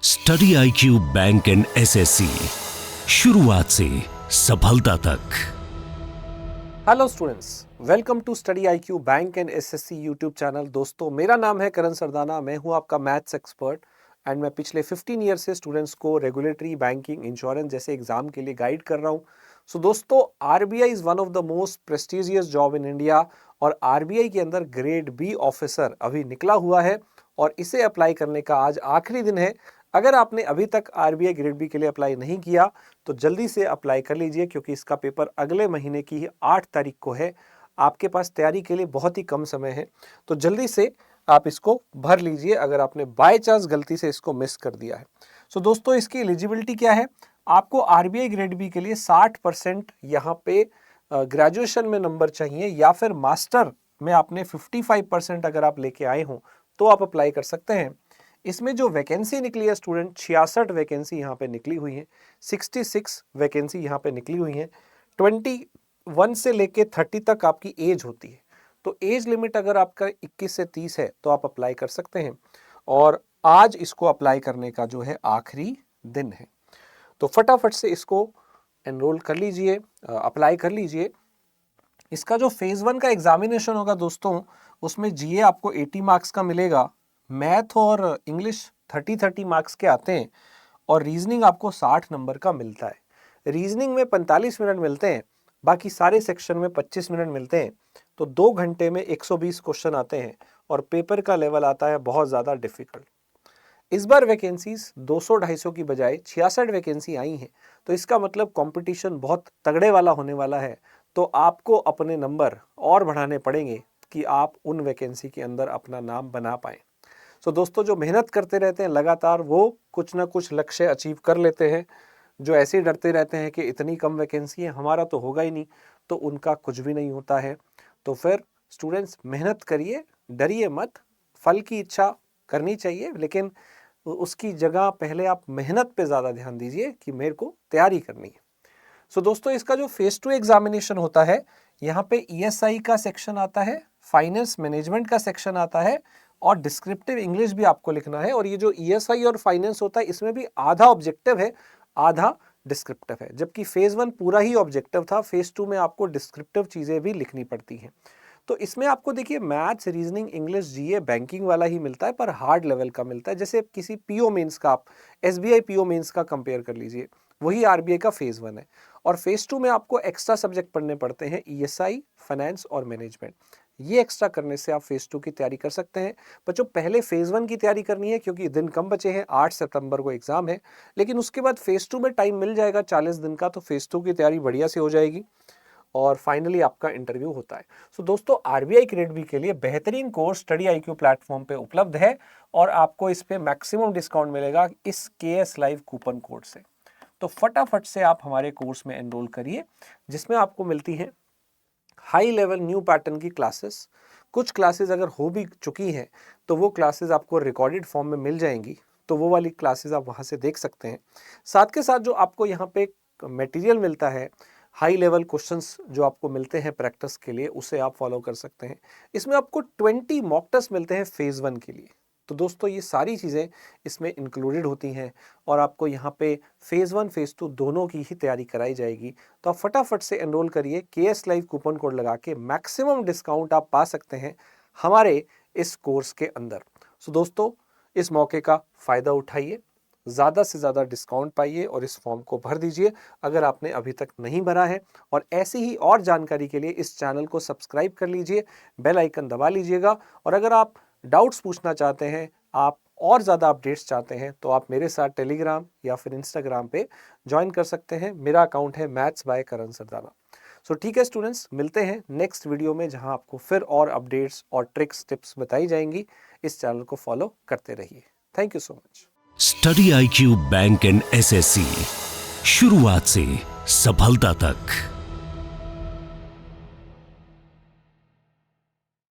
Study IQ bank and SSC, शुरुआत से सफलता तक। Hello students, welcome to study IQ bank and SSC YouTube channel. दोस्तों, मेरा नाम है करण सरदाना, मैं हूं आपका मैथ्स एक्सपर्ट एंड मैं पिछले 15 ईयर से स्टूडेंट्स को रेगुलेटरी, बैंकिंग, इंश्योरेंस जैसे एग्जाम के लिए गाइड कर रहा हूं। सो दोस्तों, RBI is one of the most prestigious job in India और RBI के अंदर ग्रेड B ऑफिसर अभी निकला हुआ है और इसे अप्लाई करने का आज आखिरी दिन है। अगर आपने अभी तक RBI ग्रेड B के लिए अप्लाई नहीं किया तो जल्दी से अप्लाई कर लीजिए, क्योंकि इसका पेपर अगले महीने की 8 तारीख को है। आपके पास तैयारी के लिए बहुत ही कम समय है, तो जल्दी से आप इसको भर लीजिए अगर आपने बाय चांस गलती से इसको मिस कर दिया है। सो दोस्तों, इसकी एलिजिबिलिटी क्या है? आपको RBI ग्रेड B के लिए 60% यहाँ पे ग्रेजुएशन में नंबर चाहिए, या फिर मास्टर में आपने 55% अगर आप लेके आए हों तो आप अप्लाई कर सकते हैं। इसमें जो वैकेंसी निकली है स्टूडेंट, 66 वैकेंसी यहाँ पे निकली हुई है, 66 वैकेंसी यहाँ पे निकली हुई है। 21 से लेके 30 तक आपकी एज होती है, तो एज लिमिट अगर आपका 21 से 30 है तो आप अप्लाई कर सकते हैं और आज इसको अप्लाई करने का जो है आखिरी दिन है। तो फटाफट से इसको एनरोल कर लीजिए, अप्लाई कर लीजिए। इसका जो फेज 1 का एग्जामिनेशन होगा दोस्तों, उसमें GA आपको 80 मार्क्स का मिलेगा, मैथ और इंग्लिश 30 मार्क्स के आते हैं और रीजनिंग आपको 60 नंबर का मिलता है। रीजनिंग में 45 मिनट मिलते हैं, बाकी सारे सेक्शन में 25 मिनट मिलते हैं, तो 2 घंटे में 120 क्वेश्चन आते हैं और पेपर का लेवल आता है बहुत ज़्यादा डिफिकल्ट। इस बार वैकेंसीज 200-250 की बजाय 66 वैकेंसी आई हैं, तो इसका मतलब कंपटीशन बहुत तगड़े वाला होने वाला है। तो आपको अपने नंबर और बढ़ाने पड़ेंगे कि आप उन वैकेंसी के अंदर अपना नाम बना पाएं। सो दोस्तों, जो मेहनत करते रहते हैं लगातार, वो कुछ ना कुछ लक्ष्य अचीव कर लेते हैं। जो ऐसे ही डरते रहते हैं कि इतनी कम वैकेंसी है, हमारा तो होगा ही नहीं, तो उनका कुछ भी नहीं होता है। तो फिर स्टूडेंट्स, मेहनत करिए, डरिए मत। फल की इच्छा करनी चाहिए, लेकिन उसकी जगह पहले आप मेहनत पे ज़्यादा ध्यान दीजिए कि मेरे को तैयारी करनी है। सो दोस्तों, इसका जो फेज 2 एग्जामिनेशन होता है, यहाँ पे ESI का सेक्शन आता है, फाइनेंस मैनेजमेंट का सेक्शन आता है और डिस्क्रिप्टिव इंग्लिश भी आपको लिखना है। और ये जो ESI और फाइनेंस होता है, इसमें भी आधा ऑब्जेक्टिव है, आधा डिस्क्रिप्टिव है, जबकि फेज 1 पूरा ही ऑब्जेक्टिव था। फेज 2 में आपको डिस्क्रिप्टिव चीज़ें भी लिखनी पड़ती हैं। तो इसमें आपको देखिए maths, reasoning, English, GA, banking वाला ही मिलता है, पर हार्ड लेवल का मिलता है। जैसे किसी PO मेंस का, आप SBI PO मेंस का कंपेयर कर लीजिए, वही RBI का फेज 1 है। और फेज 2 में आपको एक्स्ट्रा सब्जेक्ट पढ़ने पड़ते हैं, ESI, फाइनेंस और मैनेजमेंट। ये एक्स्ट्रा करने से आप फेज 2 की तैयारी कर सकते हैं। बच्चों, पहले फेज 1 की तैयारी करनी है, क्योंकि दिन कम बचे हैं, 8 सितंबर को एग्जाम है। लेकिन उसके बाद फेज 2 में टाइम मिल जाएगा 40 दिन का, तो फेज 2 की तैयारी बढ़िया से हो जाएगी और फाइनली आपका इंटरव्यू होता है। सो दोस्तों, RBI ग्रेड B के लिए बेहतरीन कोर्स स्टडी IQ प्लेटफॉर्म पे उपलब्ध है और आपको इस पे मैक्सिमम डिस्काउंट मिलेगा इस KS लाइव कूपन कोड से। तो फटाफट से आप हमारे कोर्स में एनरोल करिए, जिसमें आपको मिलती हैं हाई लेवल न्यू पैटर्न की क्लासेस। कुछ क्लासेस अगर हो भी चुकी हैं तो वो क्लासेस आपको रिकॉर्डेड फॉर्म में मिल जाएंगी, तो वो वाली क्लासेस आप वहाँ से देख सकते हैं। साथ के साथ जो आपको यहाँ पे मटेरियल मिलता है, हाई लेवल क्वेश्चंस जो आपको मिलते हैं प्रैक्टिस के लिए, उसे आप फॉलो कर सकते हैं। इसमें आपको 20 मॉक टेस्ट मिलते हैं फेज 1 के लिए। तो दोस्तों, ये सारी चीज़ें इसमें इंक्लूडेड होती हैं और आपको यहाँ पे फेज 1, फेज 2 दोनों की ही तैयारी कराई जाएगी। तो आप फटाफट से एनरोल करिए, KS लाइव कूपन कोड लगा के मैक्सिमम डिस्काउंट आप पा सकते हैं हमारे इस कोर्स के अंदर। सो दोस्तों, इस मौके का फ़ायदा उठाइए, ज़्यादा से ज़्यादा डिस्काउंट पाइए और इस फॉर्म को भर दीजिए अगर आपने अभी तक नहीं भरा है। और ऐसी ही और जानकारी के लिए इस चैनल को सब्सक्राइब कर लीजिए, बेल आइकन दबा लीजिएगा। और अगर आप डाउट्स पूछना चाहते हैं, आप और ज़्यादा अपडेट्स चाहते हैं, तो आप मेरे साथ टेलीग्राम या फिर इंस्टाग्राम पे ज्वाइन कर सकते हैं। मेरा अकाउंट है मैथ्स बाय करण सरदाना। सो ठीक है स्टूडेंट्स, मिलते हैं नेक्स्ट वीडियो में, जहां आपको फिर और अपडेट्स और ट्रिक्स, टिप्स बताई जाएंगी। इस चैनल को फॉलो करते रहिए। Thank you so much. Study IQ bank and SSC, शुरुआत से सफलता तक।